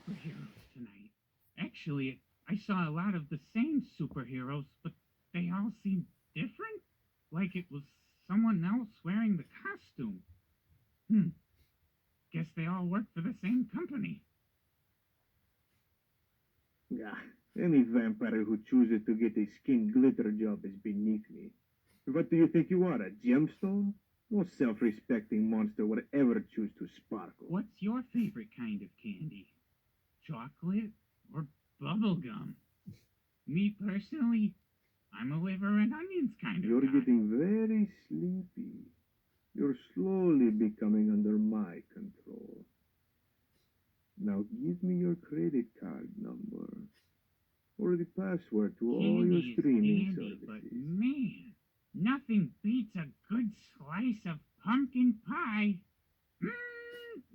superheroes tonight. Actually, I saw a lot of the same superheroes, but they all seemed different. Like it was someone else wearing the costume. Hmm. Guess they all work for the same company. Ah, any vampire who chooses to get a skin glitter job is beneath me. What do you think you are, a gemstone? No self-respecting monster would ever choose to sparkle. What's your favorite kind of candy? Chocolate or bubble gum? Me personally, I'm a liver and onions kind of You're guy. getting very sleepy. You're slowly becoming under my control. Now give me your credit card number or the password to all your Candy is streaming dandy, but services. man, nothing beats a good slice of pumpkin pie.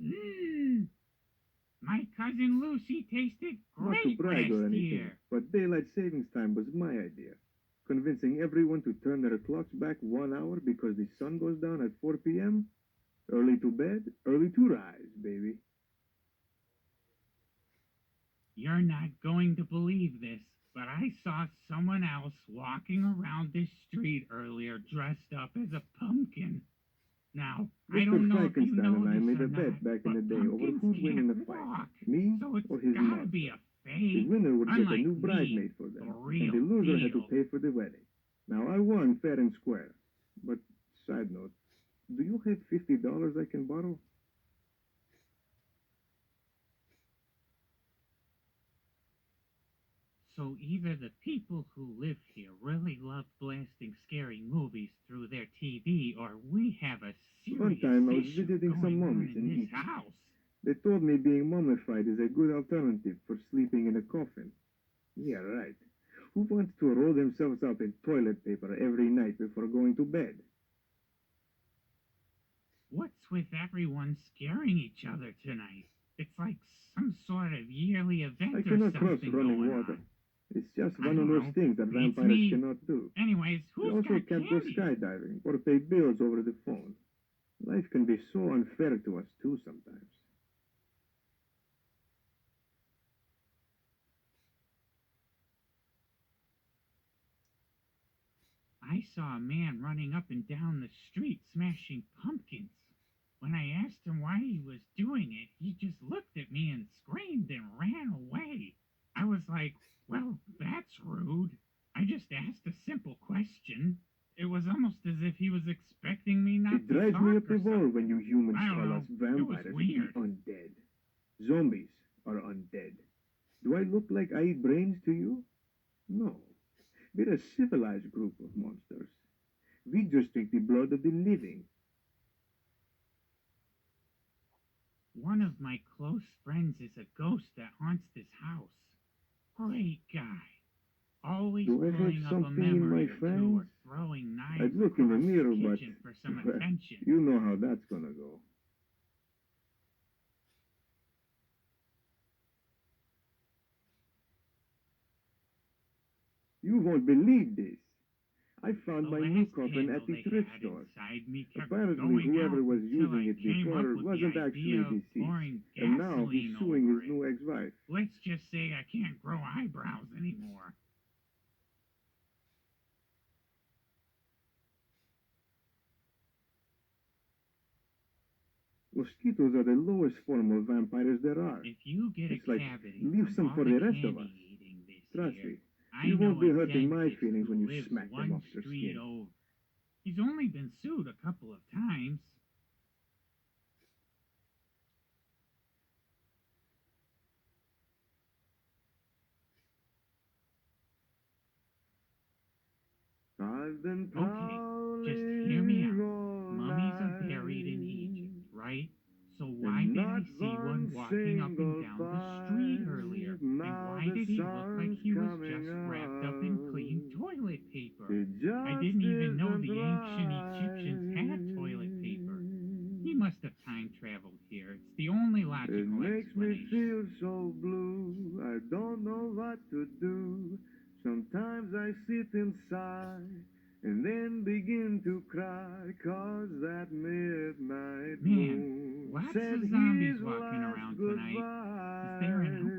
Mmm. My cousin Lucy tasted Not to great brag or last anything, year. but daylight savings time was my idea. Convincing everyone to turn their clocks back 1 hour because the sun goes down at 4 p.m. Early to bed, early to rise, baby. You're not going to believe this, but I saw someone else walking around this street earlier dressed up as a pumpkin. Now, I Mr. don't know if you Frankenstein know and I this made or a not, bet back in the but day over pumpkins who'd win in a can't fight, walk, me so it's or his gotta be monster. a The fake, winner would get a unlike new me, bridesmaid for the them, and real the loser had to deal. pay for the wedding. Now, I won fair and square. But, side note, do you have $50 I can borrow? So either the people who live here really love blasting scary movies through their TV, or we have a One serious time I was issue visiting some going on mummies in in this Egypt. house. They told me being mummified is a good alternative for sleeping in a coffin. Yeah, right. Who wants to roll themselves up in toilet paper every night before going to bed? What's with everyone scaring each other tonight? It's like some sort of yearly I event or cannot cross something running going water. on. It's just I one of don't those know. things that Beats vampires me. cannot do. Anyways, They who's also got can't go candy? skydiving or pay bills over the phone. Life can be so unfair to us too sometimes. I saw a man running up and down the street smashing pumpkins. When I asked him why he was doing it, he just looked at me and screamed and ran away. I was like, well, that's rude. I just asked a simple question. It was almost as if he was expecting me not It to drives me talk up or the wall when something. you humans I don't call us know. It was vampires the weird. undead. Zombies are undead. Do I look like I eat brains to you? No. We're a civilized group of monsters. We just drink the blood of the living. One of my close friends is a ghost that haunts this house. Great guy. Always Do I have pulling up a something in my memory or two fangs? or throwing I'd knives look in the across the mirror, but kitchen for some well, attention. you know how that's gonna go. You won't believe this. I The found my new last coffin candle at the they thrift had store. inside me kept Apparently, going whoever out was until using I it came up before with the wasn't idea actually of deceased, pouring and now he's gasoline suing over his it. new ex-wife. Let's just say I can't grow eyebrows anymore. Mosquitoes are the lowest form of vampires there are. If you get a It's like, cavity leave from some all for the the rest of us. candy eating this Trust year, me, I you won't know a be hurting my dentist feelings when who you lives smack them one off their street skin. over. He's only been sued a couple of times. I've been Okay, just hear me prowling out. all Mummies are buried in Egypt, night, right? So why and did not I see one one walking up and single down the street earlier? fight. And Now why the did he look like sun's he was coming just wrapped up in clean up. toilet paper? It I just didn't even know isn't the ancient Egyptians had toilet right. paper. He must have time traveled here. It's the only It logical makes me explanation. feel so blue, I don't know what to do. Sometimes I sit inside and then begin to cry, 'cause that midnight Man, moon lots said of zombies his walking last around tonight. Is there an goodbye.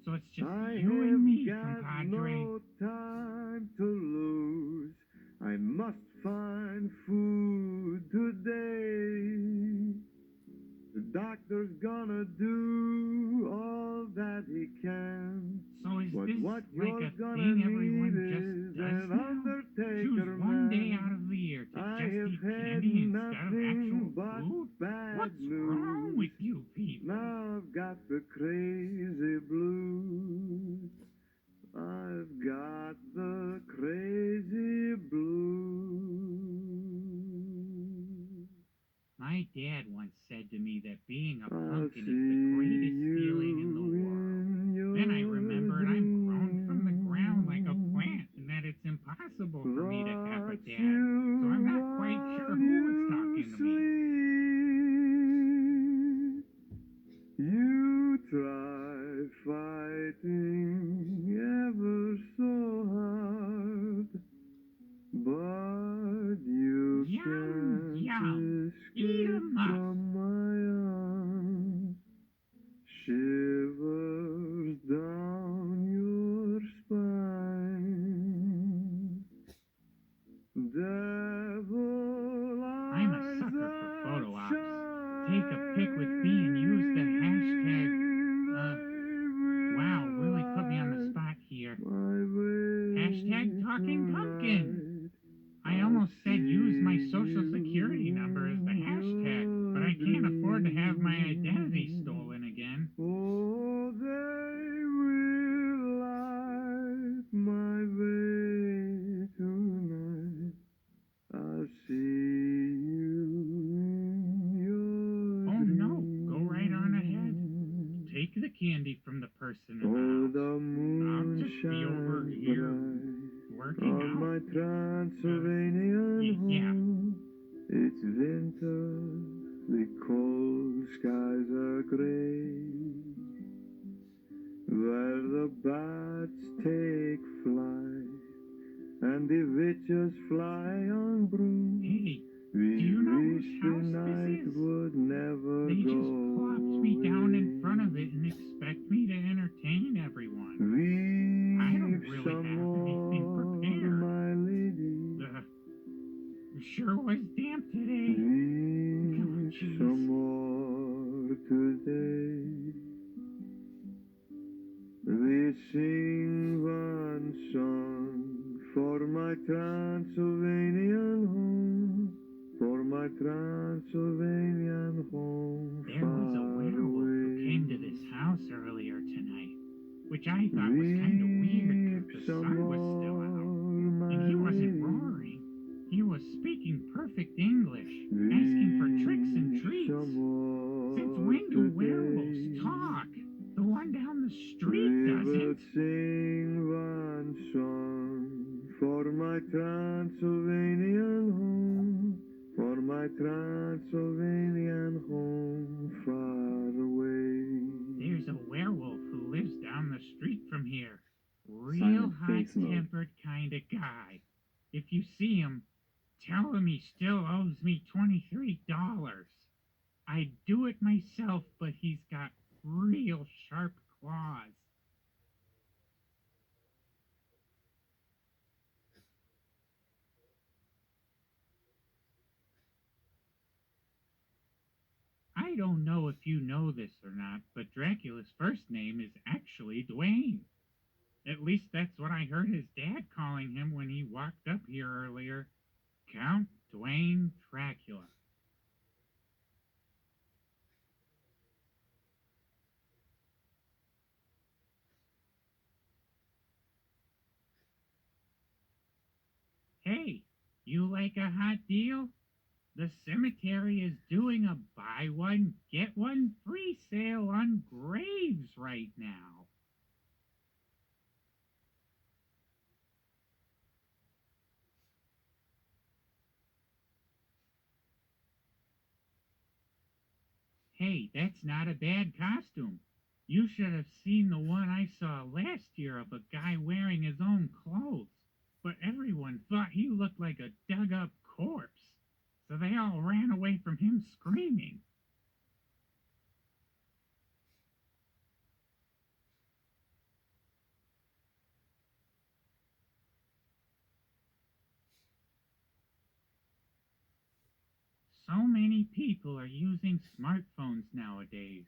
So it's just I you have and me, got compadre. no time to lose. I must find food today. The doctor's gonna do all that he can. So is But this what like you're a gonna thing need everyone is just does an now? undertaker, Choose one day man. out of the year to I just have eat had candy instead of actual nothing but food? bad What's news. wrong with you people? Now I've got the crazy blues. I've got the crazy blues. My dad once said to me that being a I'll pumpkin see is the greatest you feeling in the world. in your Then I remembered I'm grown from the ground like a dreams. plant and that it's impossible for me to have a Watch dad. you So I'm not quite sure while who was you talking to me. sleep. You try fighting ever so hard, but you Yum, can't yum. Eat escape 'em up. from my arms. Shivers down your spine. Devil I'm a eyes sucker for that photo ops. shine. Take a pic with me and use the hashtag, wow, really put me on the spot here. Hashtag Talking Pumpkin. I almost said use my social security number as the hashtag, but I can't afford to have my identity stolen again. Oh, they will light my way tonight. I'll see you in your Oh no, go right on ahead. dreams. Take the candy from the person in Oh, the house. the I'll moon just be over shines here bright working on out. my Transylvanian Yeah. home. It's winter, the cold skies are gray, where the bats take flight and the witches fly on broom. Hey, We do you know wish whose the house this night is? would never They go just plopped me down in away. front of it and expect me to entertain everyone. I don't Weep really some have anything more, prepared. my lady. It sure was damp today. Weep jeez. some more today. We sing one song for my Transylvanian home, for my Transylvanian home. There was a werewolf who came to this house earlier tonight, which I thought was kind of weird because the sun was still out. And he wasn't roaring. He was speaking perfect English, asking for tricks and treats. Since when do werewolves talk? The one down the street We will doesn't. sing one song for my Transylvanian home, for my Transylvanian home far away. There's a werewolf who lives down the street from here. Real Silent face mode. hot-tempered kind of guy. If you see him, tell him he still owes me $23. I'd do it myself, but he's got real sharp claws. I don't know if you know this or not, but Dracula's first name is actually Dwayne. At least that's what I heard his dad calling him when he walked up here earlier. Count Dwayne Dracula. Hey, you like a hot deal? The cemetery is doing a buy one, get one free sale on graves right now. Hey, that's not a bad costume. You should have seen the one I saw last year of a guy wearing his own clothes. But everyone thought he looked like a dug up corpse. So they all ran away from him screaming. So many people are using smartphones nowadays.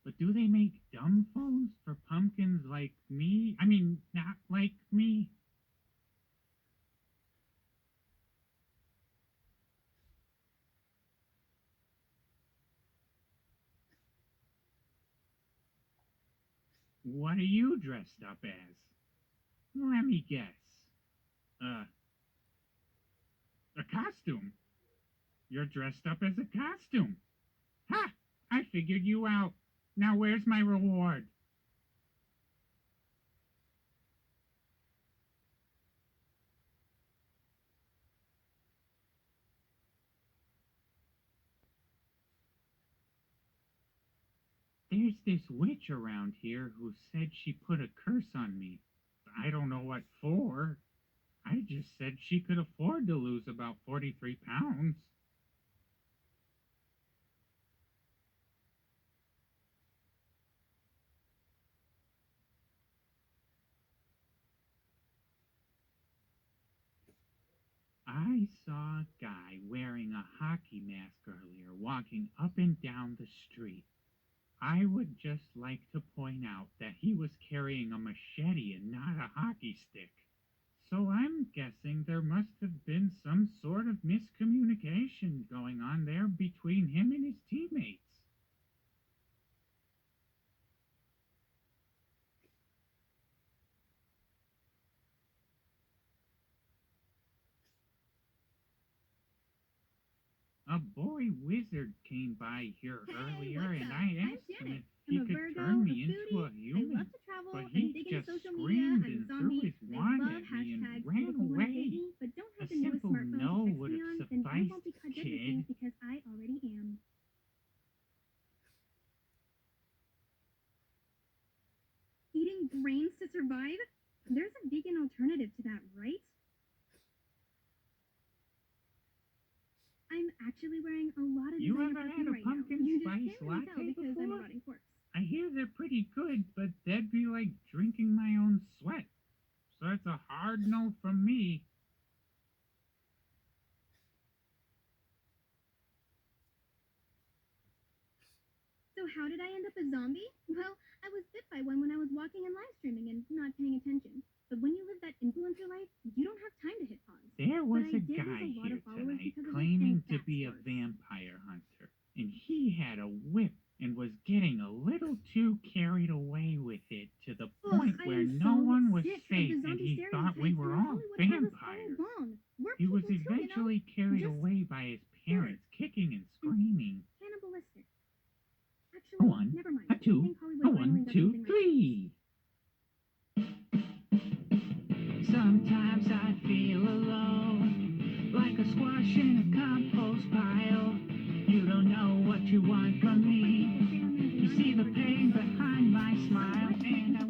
But do they make dumb phones for pumpkins like me? I mean, not like me? What are you dressed up as? Let me guess. Uh, a costume. You're dressed up as a costume. Ha! I figured you out. Now where's my reward? There's this witch around here who said she put a curse on me. I don't know what for. I just said she could afford to lose about 43 pounds. I saw a guy wearing a hockey mask earlier walking up and down the street. I would just like to point out that he was carrying a machete and not a hockey stick. So I'm guessing there must have been some sort of miscommunication going on there between him and his teammates. A boy wizard came by here earlier, and I asked him if he could turn me into a human, but he just screamed and threw his wand at me and ran away. A simple no would have sufficed, kid. Because I already am. Eating grains to survive? There's a vegan alternative to that, right? I'm actually wearing a lot of You designer ever had perfume a right now. pumpkin You just spice can't really tell latte because I'm a before? rotting corpse. I hear they're pretty good, but that'd be like drinking my own sweat. So it's a hard no from me. So how did I end up a zombie? Well, I was bit by one when I was walking and live streaming and not paying attention. But when you live that influencer life, you don't have time to hit pause. There was But I a did lose guy a lot here of followers tonight because of it, claiming and to that's be a worse. vampire hunter, and he had a whip and was getting a little too carried away with it to the point I where am no so one was sick of safe, the and zombie he thought we stereotypes, were and all Hollywood has us all vampires. wrong. We're He was people too, eventually carried Just away by his parents, kicking and screaming. Cannibalistic. A Actually, one, never mind. a I two, think Hollywood a finally one, does two, something right. three. Sometimes I feel alone, like a squash in a compost pile. You don't know what you want from me. You see the pain behind my smile, and I